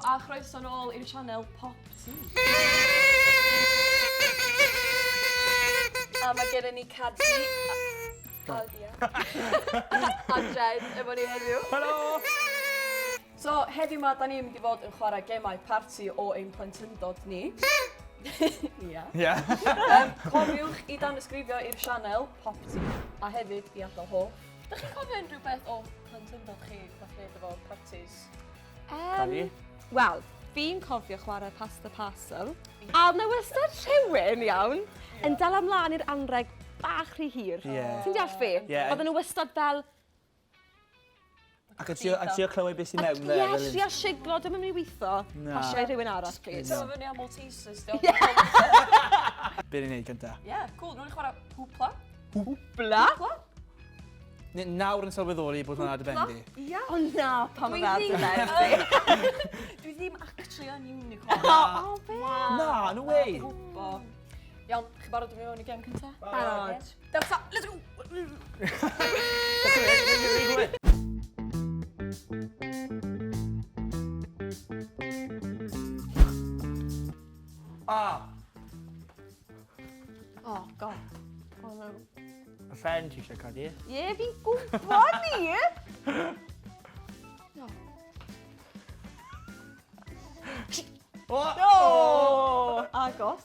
a chroeso nôl i'r sianel PopT. A mae gen ni Cadi. A Jed, efo ni heddiw. Helo! So, heddiw ma, da ni'n mynd i fod yn chwarae Gemau Parti o ein Plentyndod ni. Ia. Cofiwch i danysgrifio i'r sianel PopT a hefyd i adael hoff. Dych chi'n cofio unrhyw beth o Plentyndod chi fath efo parties? Wel, fi'n cofio chwarae pasta parcel. A na wastad rhywun iawn yn dal ymlaen i'r anreg bach rhy hir. Ti'n deall fi? Oedden nhw wastad fel... Ac a trio clywed beth sy'n mewn there. Ie, trio siglo, dim yn mynd i weithio. Pasio i rhywun arall, please. So, fyny am Maltesers, diolch. Be ni'n neud gynta? Ie, cool. Nw'n chwarae hoopla. Hoopla? Nawr yn sylweddoli bod hwnna dybendi. Ie. O na, pan mae fel dybendi. Dwi ddim actually yn unicorn. O, be? Na, no way. Hwpo. Iawn, chi barod i mewn i gem cynta? Barod. Dewch ta, let's go! Oh, God. Oh, no. Y ffen ti eisiau Cadi? Ie, fi'n gwybod ni. O! Agos.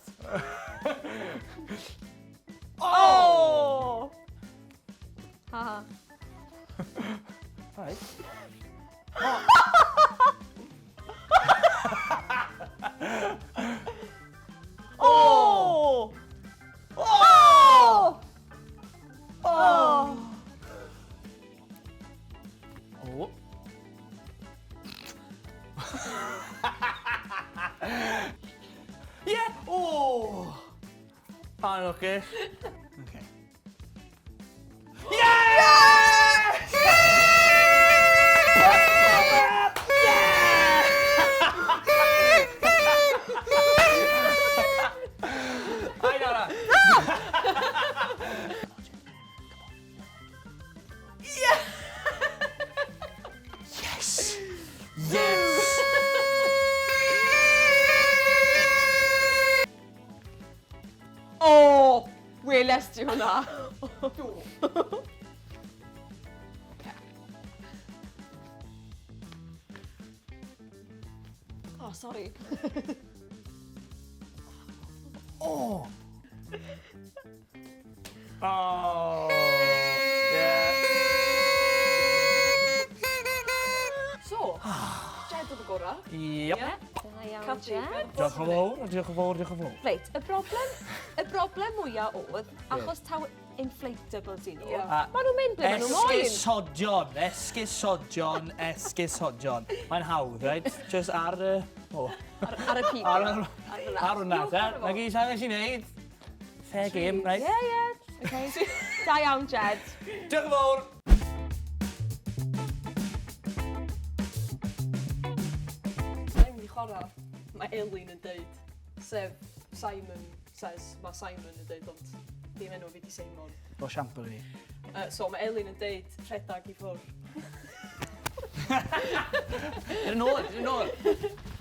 O! Haha. Right. O! O! O! O! Ie! O! Pan o'ch chi? Okay. Yes! Ai, Nara! Yes! Yes! O! Weles ti hwnna? Oh, sorry. Oh! Oh! Yeah. So, Jed oedd y gorau. Yep. Cadi. Diolch yn fawr, diolch yn fawr, diolch yn fawr. Reit, y broblem mwyaf oedd, achos taw inflatable dyn nhw, maen nhw'n mynd ble maen nhw'n moyn. Esgusodion. Mae'n hawdd, right? Just ar y... Ar y pig. Ar hwnna, te. Na gyd sa'n eisiau gwneud. Fair game, right? Ie. Okay. Da iawn, Jed. Diolch yn fawr. Mae'n mynd i chwarae. Mae Elin yn deud. Sef Simon says. Mae Simon yn deud, ond dim enw fi di Simon. O siampl ni. So mae Elin yn deud rhedag i ffwrdd. Yn ôl.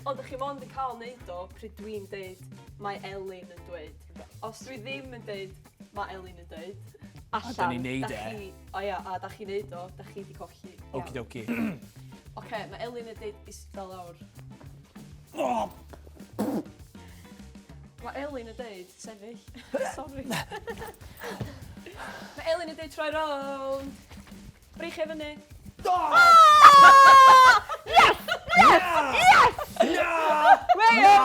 Ond ydych chi mond yn cael neud o pryd dwi'n deud mae Elin yn dweud. Os dwi ddim yn deud mae Elin yn deud. Da ni'n neud e. O ia, a da chi'n neud o, da chi di colli. Okidoki. Oce, mae Elin yn deud isda lawr. Mae Elin yn deud sefyll. Sorry. Mae Elin yn deud troi rownd. Brich e fyny. Yes! Mayo!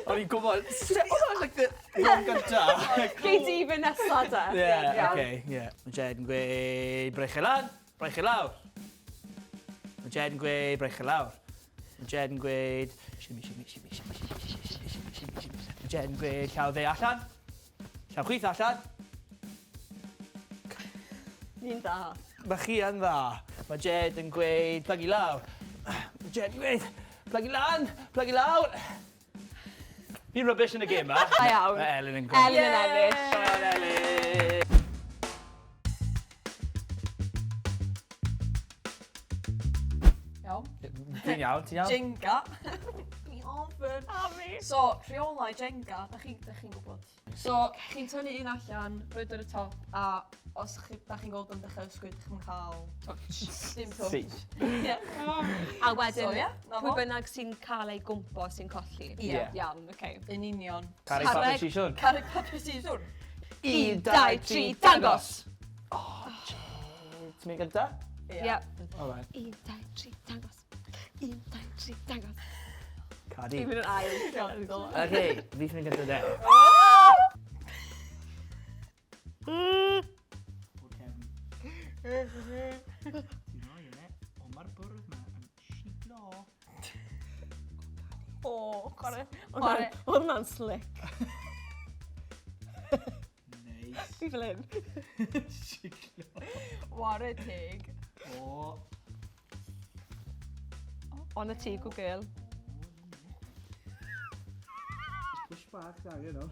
O'n i'n gwybod, o'n like the one gyntaf. Gei di fy nesa da. Mae Jed yn gweud braich e lan, braich e lawr. Mae Jed yn gweud braich e lawr. Mae Jed yn gweud... Mae Jed yn gweud llaw dde allan. Llaw chwith allan. Ni'n da. Mae chi yn dda. Mae Jed yn gweud plygu lawr. Mae Jed yn gweud plygu lan, plygu lawr. Fi'n rubbish yn y gêm ma. A iawn. Mae Elin yn gweud. Elin yn ennill. Sian Elin. iawn, ti'n iawn? Jenga. Mi ofyn. A fi. So, rheolau jenga, da chi'n gwybod. So, chi'n tynnu un allan, rhoed ar y top, a os da chi'n gweld yn dechrau ysgwyd, chi'n cael touch. Dim touch. Ie. A wedyn, So, ie, na pwy fo. bynnag sy'n cael ei gwmpo sy'n colli. Ie. Iawn, oce. Yn union. Cari papur siswrn. Cari papur siswrn. 1, 2, 3, dangos! Ti'n mynd gynta? Ie. Alright. 1, 2, 3, dangos. 1, 2, 3, dangos. Cadi. Dwi'n mynd yn ail. Oce, fi sy'n mynd gynta de. Ti'n rhoi yna, o mae'r bwrdd yma yn siglo. O, chwarae. Oedd hwnna'n slick. Neis. Fi fel hyn. Siglo. Ware teg. O. On y tŷ Google. Push bach da, you know.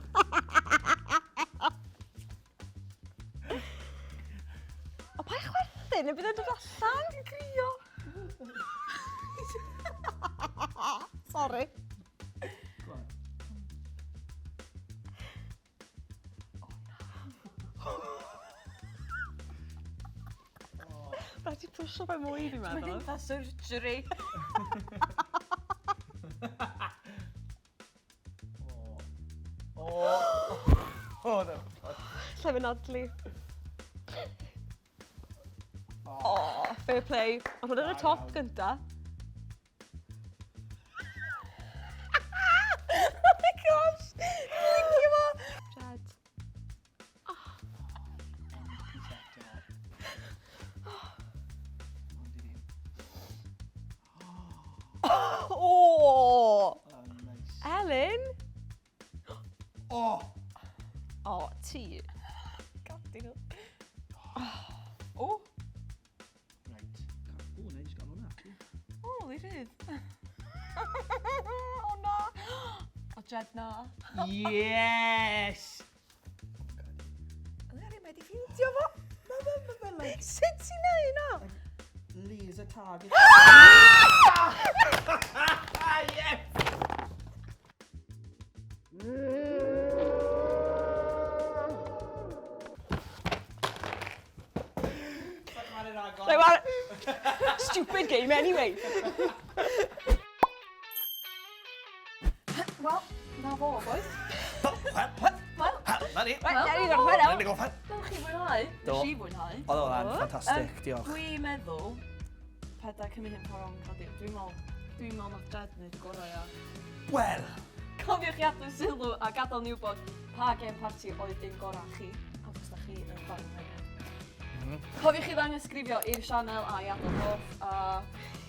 O, pa chwerthin y bydd yn dod allan? Grio. Sorry. Go on. Rhaid ti pwysio fe mwy, fi'n Mae'n meddwl. eitha surgery. O, no. Lle fe'n adlu. O, fair play. Ond hwn yn y top gynta. Oh my gosh! Thank you, Mom! Jed. Oh! Elin? O! O, ti. Gadyn. O, Right. O, na, jyst gael hwnna. holy shit. O na. O Jed na. Yes! Leri, mae di ffindio fo. Sut ti'n neud na? Laser target. Yes! Stupid game anyway. Wel, na fo, boys. Na ni. Right, there you go, right Na out. ni goffan. Dylech chi fwynhau? Do. Nes i fwynhau. Oedd o'n ffantastig, diolch. Dwi'n meddwl, pedau cymryd hyn ffordd o'n Cadi, dwi'n meddwl na Jed wneud y gorau ia. Wel. Cofiwch i adw sylw a gadael ni wybod pa gêm parti oedd ein gorau chi, a os da chi yn chwarae. Cofiwch i ddangosgrifio i'r sianel a i adw hoff, a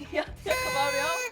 ia, diolch yn fawr iawn.